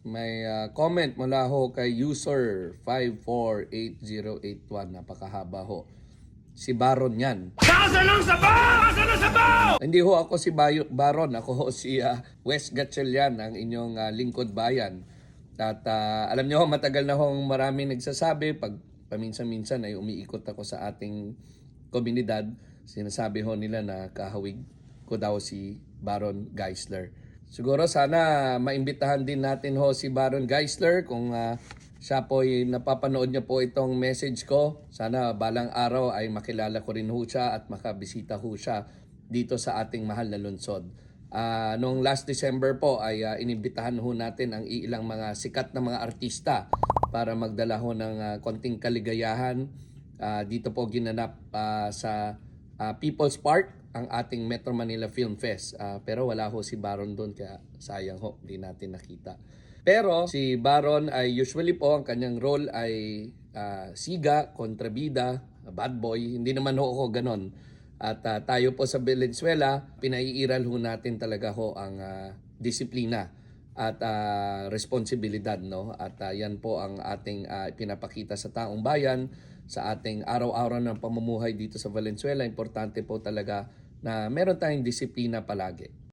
May comment mula ho kay user 548081. Napakahaba ho. Si Baron yan. Asa ng sabaw! Asa ng sabaw! Hindi ho ako si Baron. Ako ho si Wes Gatchalian, ang inyong lingkod bayan. At alam niyo ho, matagal na hong marami nagsasabi. Pag paminsan-minsan ay umiikot ako sa ating komunidad, sinasabi ho nila na kahawig ko daw si Baron Geisler. Siguro sana maimbitahan din natin ho si Baron Geisler kung siya po ay napapanood niya po itong message ko. Sana balang araw ay makilala ko rin ho siya at makabisita ho siya dito sa ating mahal na lungsod. Noong last December po ay inimbitahan ho natin ang ilang mga sikat na mga artista para magdala ho ng konting kaligayahan. Dito po ginanap sa People's Park ang ating Metro Manila Film Fest. Pero wala ho si Baron doon kaya sayang ho, hindi natin nakita. Pero si Baron ay usually po ang kanyang role ay siga, kontrabida, bad boy. Hindi naman ho ako ganon. At tayo po sa Valenzuela, pinaiiral ho natin talaga ho ang disiplina at responsibilidad, no? At yan po ang ating pinapakita sa taong bayan sa ating araw-araw ng pamumuhay dito sa Valenzuela. Importante po talaga na meron tayong disiplina palagi.